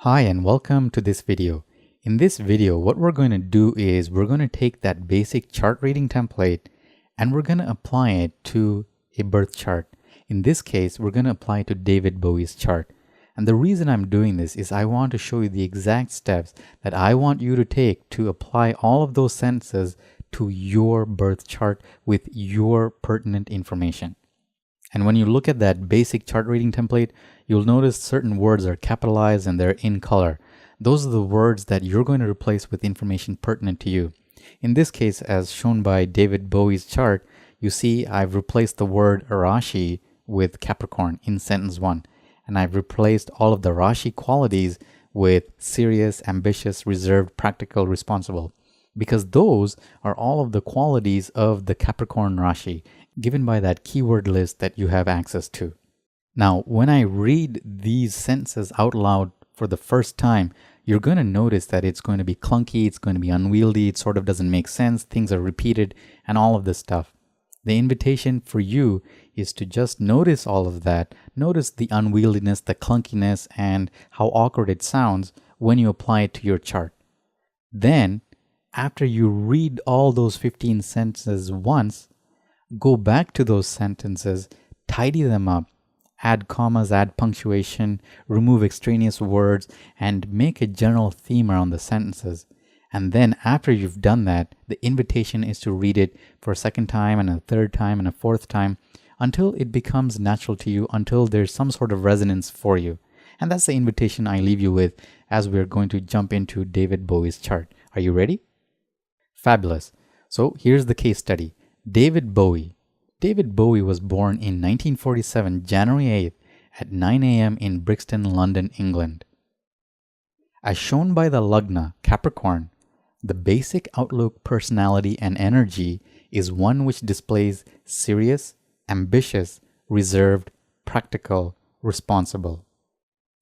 Hi and welcome to this video. In this video, what we're going to do is we're going to take that basic chart reading template and we're going to apply it to a birth chart. In this case, we're going to apply it to David Bowie's chart. And the reason I'm doing this is I want to show you the exact steps that I want you to take to apply all of those sentences to your birth chart with your pertinent information. And when you look at that basic chart reading template, you'll notice certain words are capitalized and they're in color. Those are the words that you're going to replace with information pertinent to you. In this case, as shown by David Bowie's chart, you see I've replaced the word Rashi with Capricorn in sentence 1. And I've replaced all of the Rashi qualities with serious, ambitious, reserved, practical, responsible. Because those are all of the qualities of the Capricorn Rashi given by that keyword list that you have access to. Now, when I read these sentences out loud for the first time, you're going to notice that it's going to be clunky, it's going to be unwieldy, it sort of doesn't make sense, things are repeated, and all of this stuff. The invitation for you is to just notice all of that, notice the unwieldiness, the clunkiness, and how awkward it sounds when you apply it to your chart. Then, after you read all those 15 sentences once, go back to those sentences, tidy them up, add commas, add punctuation, remove extraneous words, and make a general theme around the sentences. And then after you've done that, the invitation is to read it for a second time and a third time and a fourth time until it becomes natural to you, until there's some sort of resonance for you. And that's the invitation I leave you with as we're going to jump into David Bowie's chart. Are you ready? Fabulous. So here's the case study. David Bowie. David Bowie was born in 1947, January 8th at 9 a.m. in Brixton, London, England. As shown by the Lagna, Capricorn, the basic outlook, personality, and energy is one which displays serious, ambitious, reserved, practical, responsible.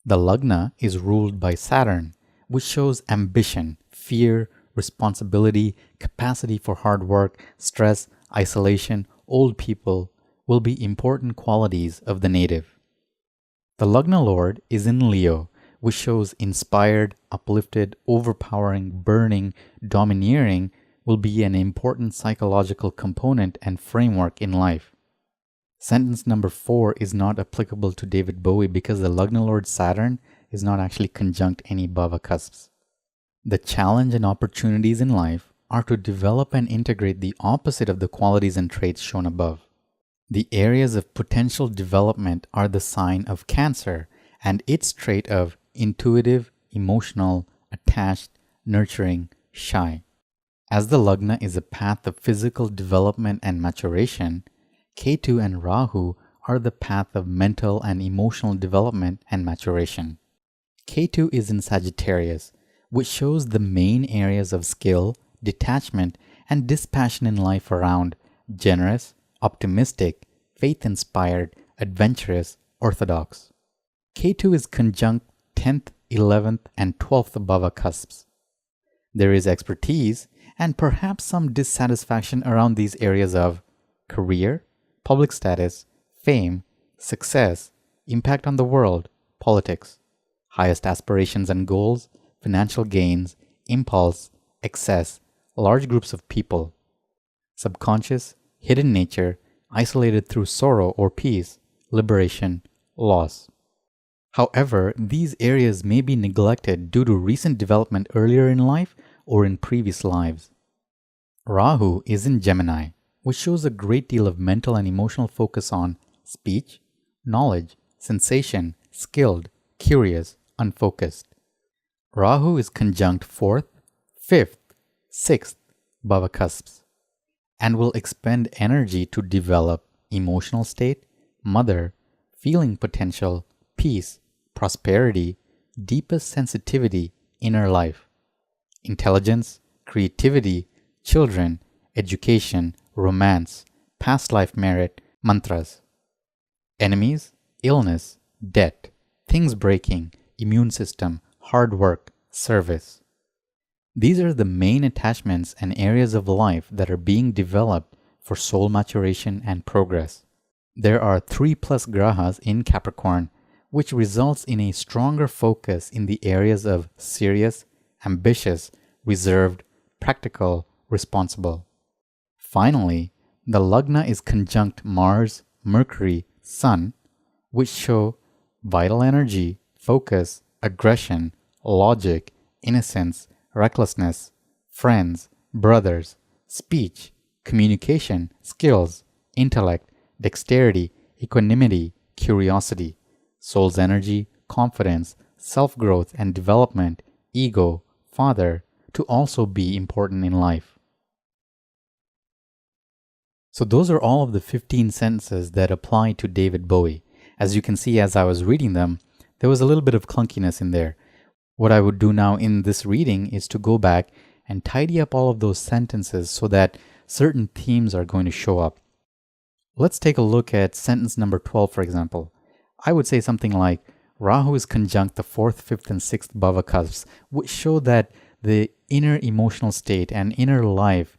The Lagna is ruled by Saturn, which shows ambition, fear, responsibility, capacity for hard work, stress, isolation, old people will be important qualities of the native. The Lagna Lord is in Leo, which shows inspired, uplifted, overpowering, burning, domineering will be an important psychological component and framework in life. Sentence number 4 is not applicable to David Bowie because the Lagna Lord Saturn is not actually conjunct any bhava cusps. The challenge and opportunities in life are to develop and integrate the opposite of the qualities and traits shown above. The areas of potential development are the sign of Cancer and its trait of intuitive, emotional, attached, nurturing, shy. As the Lagna is a path of physical development and maturation, Ketu and Rahu are the path of mental and emotional development and maturation. Ketu is in Sagittarius, which shows the main areas of skill, detachment, and dispassion in life around generous, optimistic, faith-inspired, adventurous, orthodox. Ketu is conjunct 10th, 11th, and 12th bhava cusps. There is expertise and perhaps some dissatisfaction around these areas of career, public status, fame, success, impact on the world, politics, highest aspirations and goals, financial gains, impulse, excess, large groups of people, subconscious, hidden nature, isolated through sorrow or peace, liberation, loss. However, these areas may be neglected due to recent development earlier in life or in previous lives. Rahu is in Gemini, which shows a great deal of mental and emotional focus on speech, knowledge, sensation, skilled, curious, unfocused. Rahu is conjunct 4th, 5th, 6th bhava cusps and will expend energy to develop emotional state, mother, feeling potential, peace, prosperity, deepest sensitivity, inner life, intelligence, creativity, children, education, romance, past life merit, mantras. Enemies, illness, debt, things breaking, immune system, hard work, service. These are the main attachments and areas of life that are being developed for soul maturation and progress. There are 3+ grahas in Capricorn, which results in a stronger focus in the areas of serious, ambitious, reserved, practical, responsible. Finally, the Lagna is conjunct Mars, Mercury, Sun, which show vital energy, focus, aggression, logic, innocence, recklessness, friends, brothers, speech, communication, skills, intellect, dexterity, equanimity, curiosity, soul's energy, confidence, self-growth and development, ego, father, to also be important in life. So those are all of the 15 sentences that apply to David Bowie. As you can see, as I was reading them, there was a little bit of clunkiness in there. What I would do now in this reading is to go back and tidy up all of those sentences so that certain themes are going to show up. Let's take a look at sentence number 12, for example. I would say something like, Rahu is conjunct the 4th, 5th, and 6th bhava cusps, which show that the inner emotional state and inner life,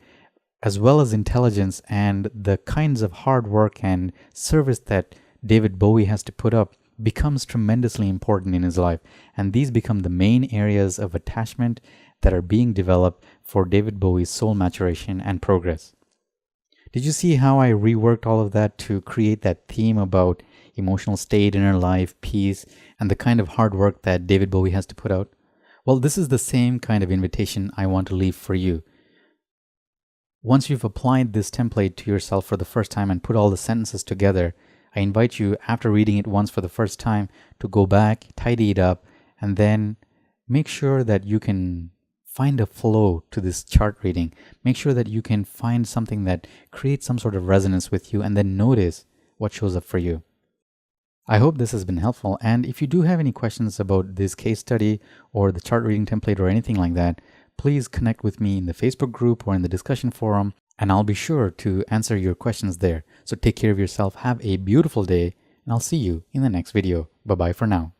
as well as intelligence and the kinds of hard work and service that David Bowie has to put up, becomes tremendously important in his life. And these become the main areas of attachment that are being developed for David Bowie's soul maturation and progress. Did you see how I reworked all of that to create that theme about emotional state, inner life, peace, and the kind of hard work that David Bowie has to put out? Well, this is the same kind of invitation I want to leave for you. Once you've applied this template to yourself for the first time and put all the sentences together, I invite you, after reading it once for the first time, to go back, tidy it up, and then make sure that you can find a flow to this chart reading. Make sure that you can find something that creates some sort of resonance with you, and then notice what shows up for you. I hope this has been helpful, and if you do have any questions about this case study or the chart reading template or anything like that, please connect with me in the Facebook group or in the discussion forum, and I'll be sure to answer your questions there. So take care of yourself, have a beautiful day, and I'll see you in the next video. Bye-bye for now.